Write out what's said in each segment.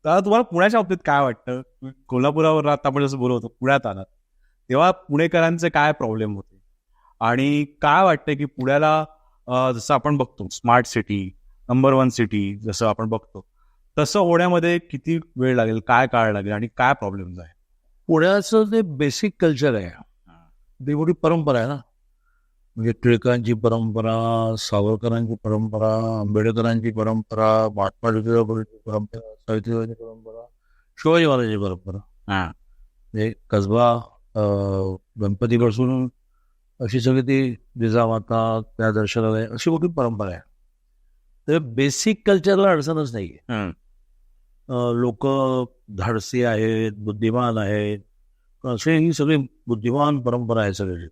तर तुम्हाला पुण्याच्या बाबतीत काय वाटतं? कोल्हापुरावर आता आपण जसं बोलत होतो, पुण्यात आलात तेव्हा पुणेकरांचे काय प्रॉब्लेम होते आणि काय वाटतं की पुण्याला जसं आपण बघतो स्मार्ट सिटी, नंबर 1 सिटी जसं आपण बघतो, तसं होण्यामध्ये किती वेळ लागेल, काय काळ लागेल आणि काय प्रॉब्लेम्स आहे? पुण्याचं जे बेसिक कल्चर आहे ती मोठी परंपरा आहे ना. म्हणजे टिळकांची परंपरा, सावरकरांची परंपरा, आंबेडकरांची परंपरा, महात्मा ज्योतिरावांची परंपरा, सावित्रीबाईंची परंपरा, शिवाजी महाराजांची परंपरा. म्हणजे कसबा गणपतीपासून अशी सगळी ती जिजामाता त्या दर्शनालय अशी मोठी परंपरा आहे. तर बेसिक कल्चरला अडचणच नाहीये. लोक धाडसी आहेत, बुद्धिमान आहेत, असे ही सगळी बुद्धिमान परंपरा आहे सगळी.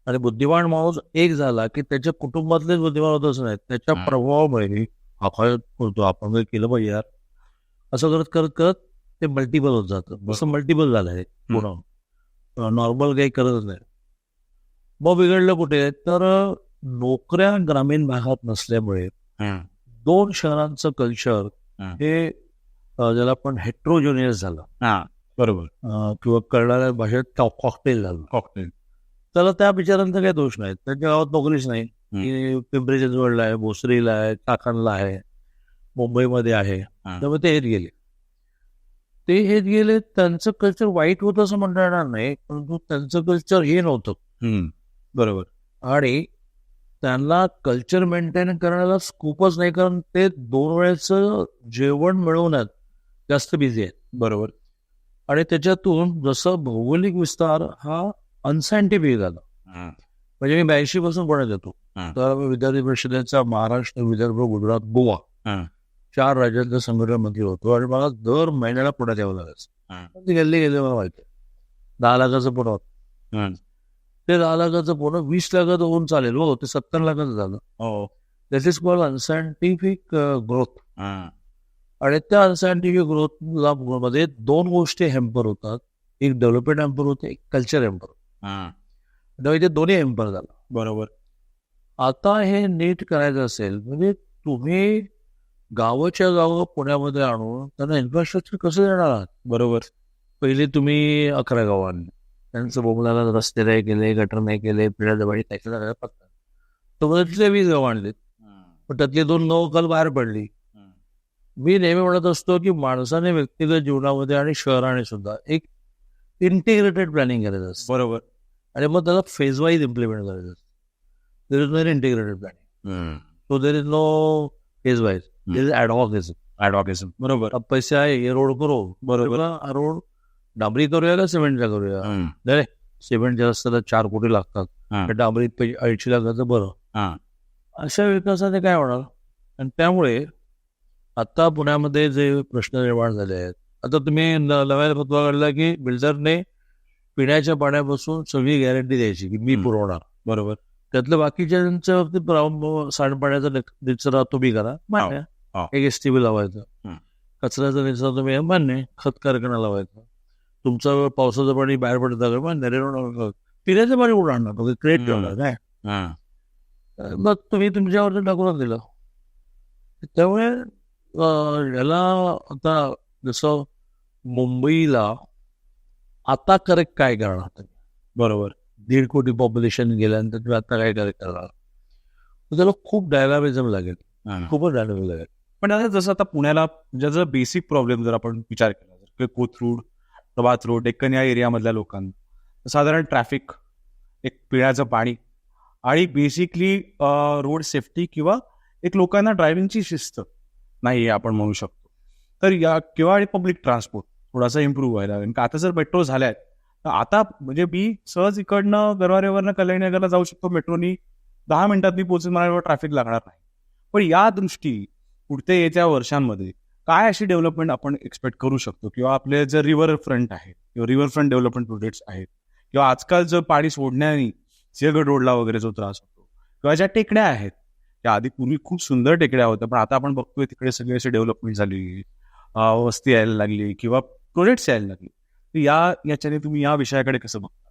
आणि बुद्धिमान माणूस एक झाला की त्याच्या कुटुंबातलेच बुद्धिमान होतच नाही, त्याच्या प्रभावामुळे हा काय करतो आपण काही केलं पाहिजे यार असं करत करत करत ते मल्टिपल होत जातं. असं मल्टिपल झालं आहे पूर्ण, नॉर्मल काही करतच नाही. मग बिघडलं कुठे तर नोकऱ्या ग्रामीण भागात नसल्यामुळे 2 शहरांचं कल्चर हे ज्याला आपण हेट्रोजेनियस झालं. बरोबर. किंवा कळणाऱ्या भाषेत कॉकटेल झालं. कॉकटेल. त्याला त्या बिचारांचा काही दोष नाही, त्यांच्या गावात नोकरीच नाही. पिंपरी चिंचवडला आहे, भोसरीला आहे, चाकणला आहे, मुंबईमध्ये आहे. त्यामुळे ते येत गेले. त्यांचं कल्चर वाईट होतं असं म्हणता येणार नाही, परंतु त्यांचं कल्चर हे नव्हतं. बरोबर. आणि त्यांना कल्चर मेंटेन करण्याला स्कोपच नाही, कारण ते 2 वेळेचं जेवण मिळवण्यात जास्त बिझी आहेत. बरोबर. आणि त्याच्यातून जसं भौगोलिक विस्तार हा अनसायंटिफिक झाला. म्हणजे मी 82 पासून पुण्यात येतो, तर विद्यार्थी परिषदेचा महाराष्ट्र, विदर्भ, गुजरात, गोवा 4 राज्यांच्या संघटनेमध्ये होतो. आणि मला दर महिन्याला पुण्यात यावं लागायचं. ते गेले मला माहिती 10 लाखाचं पुणे होतं. ते 10 लाखाचं पुणे 20 लाखाचं होऊन चालेल हो, ते 70 लाखाचं झालं. दिस इज कॉल्ड अनसायंटिफिक ग्रोथ. आणि त्या अनसायंटिफिक ग्रोथ मध्ये 2 गोष्टी हॅम्पर होतात. एक डेव्हलपमेंट हॅम्पर होते, एक कल्चर हॅम्पर. इथे दोन्ही हॅम्पर झाला. बरोबर. आता हे नीट करायचं असेल म्हणजे तुम्ही गावाच्या गावं पुण्यामध्ये आणून त्यांना इन्फ्रास्ट्रक्चर कसं देणार आहात? बरोबर. पहिले तुम्ही 11 गावांनी त्यांचं बोमलाला रस्ते नाही केले, गटर नाही केले, पिढ्याजवळ त्याच्या पत्ता तर तिथले 20 गावं आणलीत, पण त्यातली 2 गावं काल बाहेर पडली. मी नेहमी म्हणत असतो की माणसाने व्यक्तिगत जीवनामध्ये आणि शहराने सुद्धा एक इंटिग्रेटेड प्लॅनिंग करायचं असतं. बरोबर. आणि मग त्याला फेज वाईज इम्प्लिमेंट करायचं असतं. There is no integrated planning, so there is no phase wise, there is adhocism. बरोबर. अब पैसे आहे, हे रोड करो. बरोबर. रोड डांबरी करूया का सिमेंटचा करूया? नाही, सिमेंटच्या रस्त्याला 4 कोटी लागतात, डांबरीत 80 लाखाचं बरं. अशा विकासाने काय होणार? आणि त्यामुळे आता पुण्यामध्ये जे प्रश्न निर्माण झाले आहेत, आता तुम्ही नव्या फतवा काढला की बिल्डरने पिण्याच्या पाण्यापासून सगळी गॅरंटी द्यायची की मी पुरवणार. बरोबर. त्यातलं बाकीच्या बाबतीत सांडपाण्याचा निचरा तुम्ही करा, मान्य. एक एसटीबी लावायचं, कचऱ्याचा निचरा तुम्ही मान्य, खत कारखाना लावायचा, तुमचं पावसाचं पाणी बाहेर पडतं मान्य, पिण्याचं पाणी कुठं आणणार? क्रिएट करणार काय? मग तुम्ही तुमच्यावरती टाकून दिलं. त्यामुळे याला आता जसं मुंबईला आता करेक्ट काय करणार? बरोबर. 1.5 कोटी पॉप्युलेशन गेल्यानंतर तुम्ही आता काय करेक्ट करणार? त्याला खूप डायनामिझम लागेल, खूपच डायनामिझम लागेल. पण आता जसं आता पुण्याला ज्याचा बेसिक प्रॉब्लेम जर आपण विचार केला तर कोथरूड, प्रभात रोड, डेक्कन या एरियामधल्या लोकांना साधारण ट्रॅफिक, एक पिण्याचं पाणी आणि बेसिकली रोड सेफ्टी किंवा एक लोकांना ड्रायव्हिंगची शिस्त नाही आपण म्हणू शकतो. तर या किंवा आणि पब्लिक ट्रान्सपोर्ट थोडासा इम्प्रूव्ह व्हायला लागेल. आता जर मेट्रो झाल्यात तर आता म्हणजे मी सहज इकडनं गरवारेवरनं कल्याणनगरला जाऊ शकतो मेट्रोनी, 10 मिनिटात मी पोहोचेल, मला ट्रॅफिक लागणार नाही. पण या दृष्टी पुढच्या येत्या वर्षांमध्ये काय अशी डेव्हलपमेंट आपण एक्सपेक्ट करू शकतो? किंवा आपले जे रिव्हर फ्रंट आहे किंवा रिव्हर फ्रंट डेव्हलपमेंट प्रोजेक्ट्स आहेत, किंवा आजकाल जर पाणी सोडण्याने सिंहगड रोडला वगैरे जो त्रास होतो, किंवा ज्या टेकड्या आहेत त्या आधी पूर्वी खूप सुंदर टेकड्या होत्या, पण आता आपण बघतोय तिकडे सगळी अशी डेव्हलपमेंट झाली, वस्ती यायला लागली किंवा प्रोजेक्ट्स यायला लागले. याच्याने तुम्ही या विषयाकडे कसं बघता?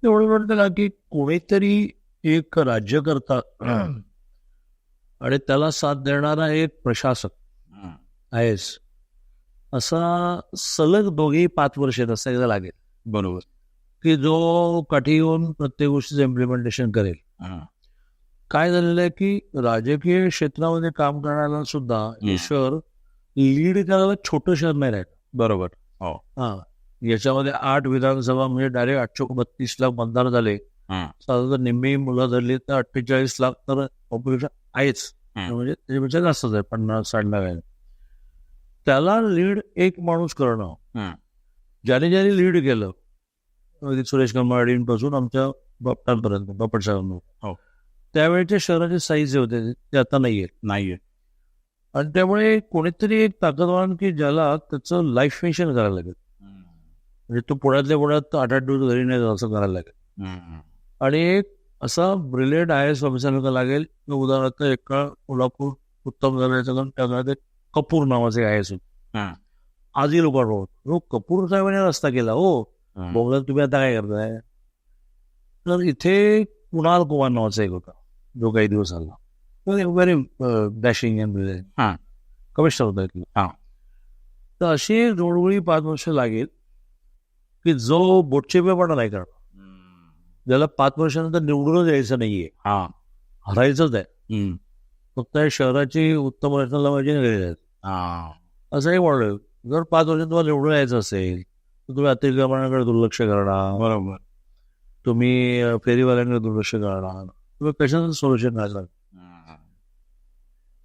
एवढं म्हणतं ना की कोणीतरी एक राज्यकर्ता आणि त्याला साथ देणारा एक प्रशासक आहेस, असा सलग 2-5 वर्ष तसा एकदा लागेल, बरोबर, की जो काठी येऊन प्रत्येक गोष्टीचं इम्प्लिमेंटेशन करेल. काय झालेलं आहे की राजकीय क्षेत्रामध्ये काम करण्याला सुद्धा हे शहर लीड करायला छोटं शहर नाही राहिलं. बरोबर. याच्यामध्ये 8 विधानसभा म्हणजे डायरेक्ट 832 लाख मतदार झाले. साधारण निम्मी मुलं धरली तर 48 लाख तर पॉप्युलेशन आहेच, म्हणजे त्याच्यापेक्षा जास्तच आहे, 50-60 लाख आहे. त्याला लीड एक माणूस करणं, ज्याने लीड केलं सुरेश कंबाडींपासून आमच्या बापटांपर्यंत, बापट साहेबांना, त्यावेळेच्या शहराचे साईज जे होते ते आता नाहीये. आणि त्यामुळे कोणीतरी एक ताकदवान की ज्याला त्याचं लाईफ मिशन करायला लागेल, म्हणजे तो पुण्यातल्या पुण्यात 8-8 दिवस घरी नाही असं करायला लागेल. आणि एक असा ब्रिलियंट IAS ऑफिसर का लागेल. उदाहरणार्थ एका कोल्हापूर उत्तम झाल्याचं त्यामध्ये कपूर नावाचे IAS होते. आजही लोकांना कपूर साहेबांनी रस्ता केला, बोगला तुम्ही आता काय करताय. तर इथे कुणाल कुमार नावाचा एक होता जो काही दिवस आला, व्हेरी डॅशिंग अँड कमिशनर होता इथला. तर अशी जोडगोळी 5 वर्ष लागेल की जो बोटचेपेपणा नाही करणार, ज्याला 5 वर्षानंतर निवडूनच यायचं नाहीये, हरायचंच आहे, फक्त शहराची उत्तम रचना लावायची असं एक म्हणलं. जर 5 वर्षात तुम्हाला निवडून यायचं असेल तर तुम्ही अतिक्रमणाकडे दुर्लक्ष करणार, बरोबर, तुम्ही फेरीवाल्यांकडे दुर्लक्ष करणार, तुम्ही कशाचं सोल्युशन घालणार.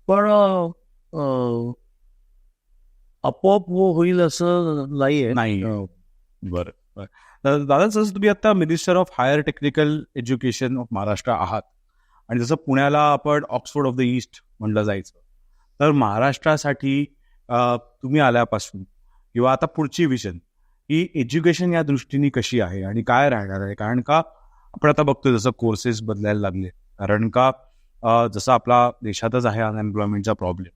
पण आपोआप होईल असं नाही. बरं. दादा, जसं तुम्ही आता minister of higher technical education of Maharashtra आहात आणि जसं पुण्याला आपण ऑक्सफोर्ड ऑफ द ईस्ट म्हटलं जायचं, तर महाराष्ट्रासाठी तुम्ही आल्यापासून किंवा आता पुढची विजन ही एज्युकेशन या दृष्टीने कशी आहे आणि काय राहणार आहे? कारण का आपण आता बघतोय जसं कोर्सेस बदलायला लागले, कारण का जसं आपला देशातच आहे अनएम्प्लॉयमेंटचा प्रॉब्लेम.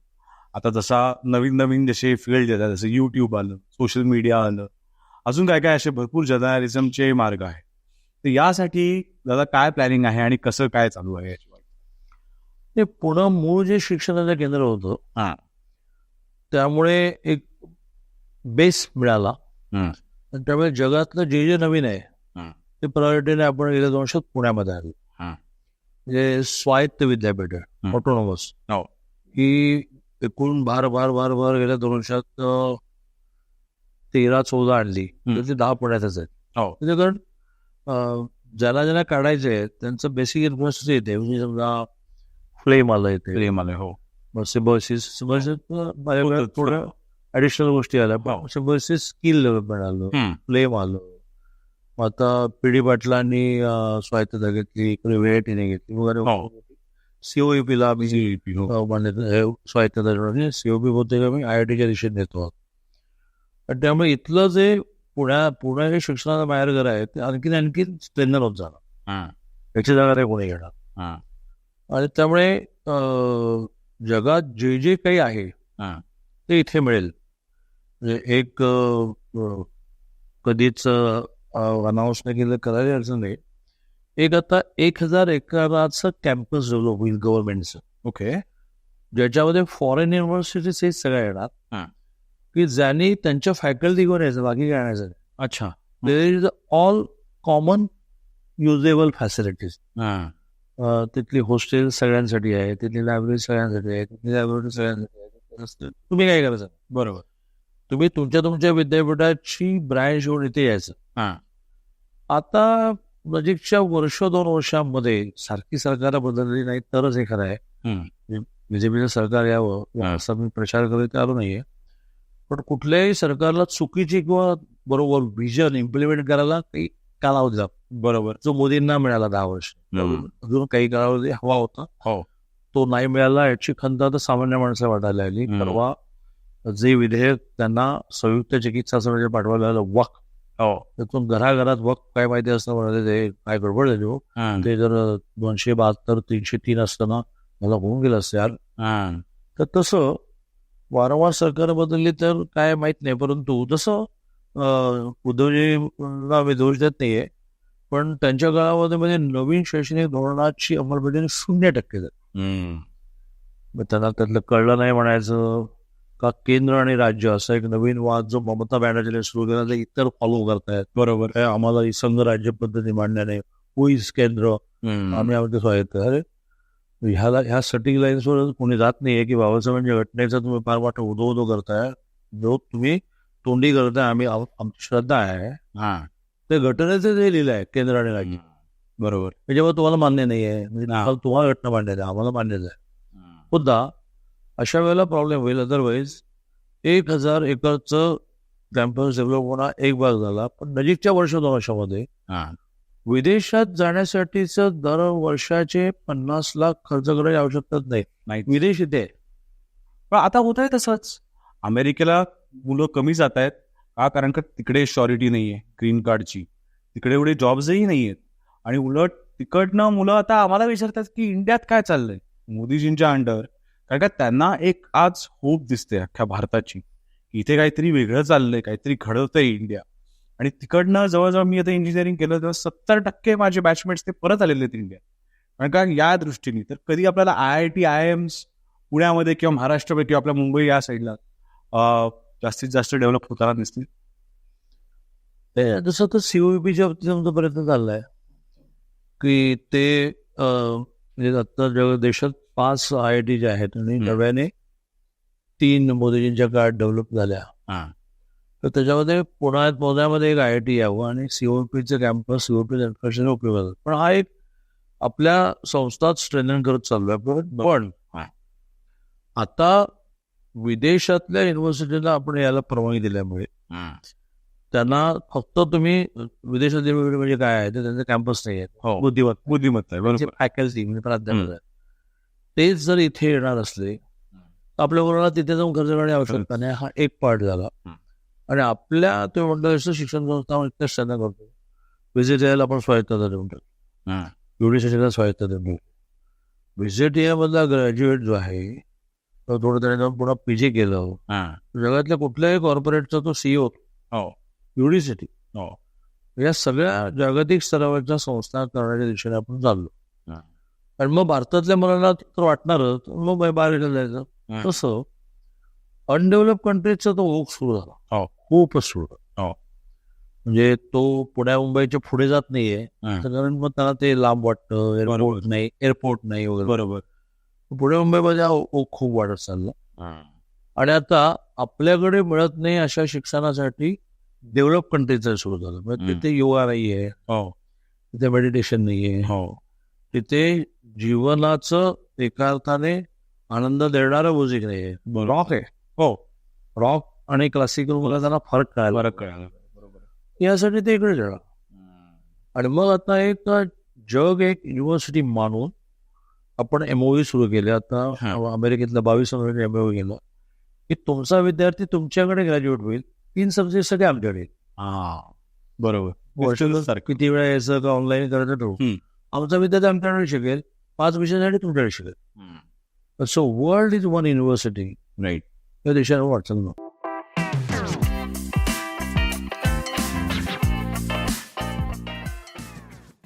आता जसा नवीन जसे फील्ड येतात, जसं यूट्यूब आलं, सोशल मीडिया आलं, अजून काय असे भरपूर जर्नलिझमचे मार्ग आहेत. तर यासाठी दादा काय प्लॅनिंग आहे आणि कसं काय चालू आहे याच्यावर? ते पुणे मूळ जे शिक्षणाचं केंद्र होतं, त्यामुळे एक बेस मिळाला. आणि त्यामुळे जगातलं जे नवीन आहे ते प्रायोरिटीने आपण गेल्या 2 वर्षात पुण्यामध्ये आलो. म्हणजे स्वायत्त विद्यापीठ आहे, ऑटोनॉमस, ही एकूण भार गेल्या 2 वर्षात 13-14 आणली, तर ते 10 पुण्यातच आहेत. म्हणजे कारण ज्याला काढायचे आहे त्यांचं बेसिक इन्फ्रास्ट्रक्चर येते. म्हणजे समजा फ्लेम आलं, बसेस थोडं ऍडिशनल गोष्टी आल्या, पण बसेस स्किल डेव्हलपमेंट आलं, फ्लेम आलं. आता PD पाटलांनी स्वायत्तता घेतली, इकडे व्हेटीने घेतली वगैरे. COEPला आम्ही स्वायत्तता COP होते का मी IITच्या दिशेने नेतो. त्यामुळे इथलं जे पुणे हे शिक्षणाचा माहेरघर आहे ते आणखीन स्ट्रेंथन होत जाणार, याची जागा ते कोणी घेणार. आणि त्यामुळे जगात जे काही आहे ते इथे मिळेल. म्हणजे एक कधीच अनाऊन्स नाही केलं, करायला अडचण नाही. एक आता 1000 एकराचं कॅम्पस डेव्हलप होईल गव्हर्नमेंटचं, ओके, ज्याच्यामध्ये फॉरेन युनिव्हर्सिटीज हे सगळ्या येणार, की ज्यांनी त्यांच्या फॅकल्टी घेऊन यायचं, बाकी काय आणायचं. अच्छा, there is all common usable facilities. तिथली हॉस्टेल सगळ्यांसाठी आहे, तिथली लायब्ररी सगळ्यांसाठी आहे, तिथली लायब्ररी सगळ्यांसाठी आहे. तुम्ही काय करायचं, बरोबर, तुम्ही तुमच्या विद्यापीठाची ब्रँच घेऊन इथे यायचं. आता नजीकच्या 1-2 वर्षांमध्ये सारखी सरकार बदलली नाही तरच हे खरं आहे. बीजेपीचं सरकार यावं असा मी प्रचार करत आलो नाहीये, पण कुठल्याही सरकारला चुकीची किंवा बरोबर व्हिजन इम्प्लिमेंट करायला काही कालावधी जातो. बरोबर, जो मोदींना मिळाला 10 वर्ष, अजून काही कालावधी हवा होता, तो नाही मिळाला. याची खंत आता सामान्य माणसं वाटायला लागली. परवा जे विधेयक त्यांना संयुक्त चिकित्सा समिती पाठवायला लागलं, वक्फ, त्यातून घराघरात वक्फ काय माहिती असतं म्हणाले, ते काय गडबड झाली. ते जर 272, 303 असताना मला होऊन गेलं असतं यार. तर तसं वारंवार सरकार बदलली तर काय माहित नाही, परंतु जसं उद्धवजींना मी दोष देत नाहीये, पण त्यांच्या काळामध्ये म्हणजे नवीन शैक्षणिक धोरणाची अंमलबजावणी 0% झाली. त्यांना त्यातलं कळलं नाही म्हणायचं, का केंद्र आणि राज्य असा एक नवीन वाद जो ममता बॅनर्जीने सुरू केला ते इतर फॉलो करतायत. बरोबर. आम्हाला ही संघ राज्य पद्धती मांडण्या नाही, होईस केंद्र, आम्ही आमचं स्वायत्त. अरे ह्या सटिंग लाईन्सवर कोणी जात नाहीये की बाबासाहेबांच्या घटनेचा तुम्ही फार मोठा उदो करताय, जो तुम्ही तोंडी करताय. आमची श्रद्धा आहे ते घटनेचं जे लिहिलं आहे केंद्र आणि राज्य, बरोबर, त्याच्यावर तुम्हाला मान्य नाहीये, म्हणजे तुम्हाला घटना मांडायचं आहे, आम्हाला मान्यच आहे. सुद्धा अशा वेळेला प्रॉब्लेम होईल. अदरवाईज 1000 एकरचं कॅम्पस डेव्हलप होणार एक भाग झाला, पण नजीकच्या वर्ष 2 वर्षामध्ये विदेशात जाण्यासाठीचं दर वर्षाचे 50 लाख खर्च करायची आवश्यकताच नाही. विदेश इथे. पण आता होत आहे तसंच. अमेरिकेला मुलं कमी जात आहेत का? कारण का तिकडे श्युरिटी नाहीये ग्रीन कार्डची, तिकडे एवढे जॉब्सही नाहीयेत. आणि उलट तिकडनं मुलं आता आम्हाला विचारतात की इंडियात काय चाललंय मोदीजींच्या अंडर. कारण का त्यांना एक आज होप दिसते अख्ख्या भारताची, इथे काहीतरी वेगळं चाललंय, काहीतरी घडवतंय इंडिया. आणि तिकडनं जवळजवळ मी आता इंजिनिअरिंग केलं तेव्हा 70% माझे बॅचमेट्स ते परत आलेले आहेत इंडिया. कारण का या दृष्टीने तर कधी आपल्याला IIT IIMs पुण्यामध्ये किंवा महाराष्ट्रापैकी आपल्या मुंबई या साईडला जास्तीत जास्त डेव्हलप होताना दिसतील. जसं तर COEPच्या बाबतीत आमचा प्रयत्न चाललाय की ते म्हणजे आता देशात 5 IIT जे आहेत आणि नव्याने 3 मोदीजींच्या काळात डेव्हलप झाल्या. तर त्याच्यामध्ये पुण्यामध्ये एक IIT यावं आणि COEPचं कॅम्पस COEP उपयोग. पण हा एक आपल्या संस्थात स्ट्रेंथन करत चाललोय. पण आता विदेशातल्या युनिव्हर्सिटीला आपण याला परवानगी दिल्यामुळे त्यांना फक्त तुम्ही विदेशात म्हणजे काय आहे, त्यांचे कॅम्पस नाही आहेत, बुद्धिमत्ता आहे, फॅकल्टी म्हणजे प्राध्यापक आहेत, तेच जर इथे येणार असले तर आपल्या बरोबर तिथे जाऊन खर्च करणे आवश्यकता नाही. हा एक पार्ट झाला. आणि आपल्या तुम्ही म्हटलं शिक्षण संस्था इतकंच त्यांना करतो. व्हिजिट यायला आपण स्वायत्तता देऊन टाकतो, युनिव्हर्सिटीला स्वायत्तता देऊन टाकतो. व्हिजिट मधला ग्रॅज्युएट जो आहे तो थोडं त्याने जाऊन पुन्हा PG केलं. जगातल्या कुठल्याही कॉर्पोरेटचा तो CEO युनिव्हर्सिटी. या सगळ्या जागतिक स्तरावरच्या संस्था करण्याच्या दिशेने आपण चाललो. आणि मग भारतातल्या मुलांना तर वाटणारच मग बाहेर जायचं. तसं अनडेव्हलप कंट्रीजचा तो ओघ सुरू झाला, खूपच सुरू झाला. म्हणजे तो पुण्या मुंबईच्या पुढे जात नाहीये, कारण मग त्यांना ते लांब वाटतं, एअरपोर्ट नाही वगैरे. बरोबर. पुणे मुंबईमध्ये हा ओघ खूप वाढत चालला. आणि आता आपल्याकडे मिळत नाही अशा शिक्षणासाठी डेव्हलप कंट्रीचं सुरू झालं. म्हणजे तिथे योगा नाहीये, तिथे मेडिटेशन नाहीये, तिथे जीवनाचं एका अर्थाने आनंद देणारं म्युझिक नाहीये. रॉक आहे, रॉक आणि क्लासिकल मला त्यांना फरक कळाला. यासाठी ते इकडे जाणार. आणि मग आता एक जग एक युनिव्हर्सिटी मानून आपण MOU सुरू केले. आता अमेरिकेतल्या 22 MOU गेलं की तुमचा विद्यार्थी तुमच्याकडे ग्रॅज्युएट होईल, 3 सब्जेक्ट सगळे आमच्याकडे. बरोबर. किती वेळा यायचं का ऑनलाईन करायचं ठरवू. आमचा विद्यार्थी आमच्याकडे शिकेल, 5 विषयासाठी तुमच्याकडे शिकेल. So world is one university. Right. या देशावर वाटचाल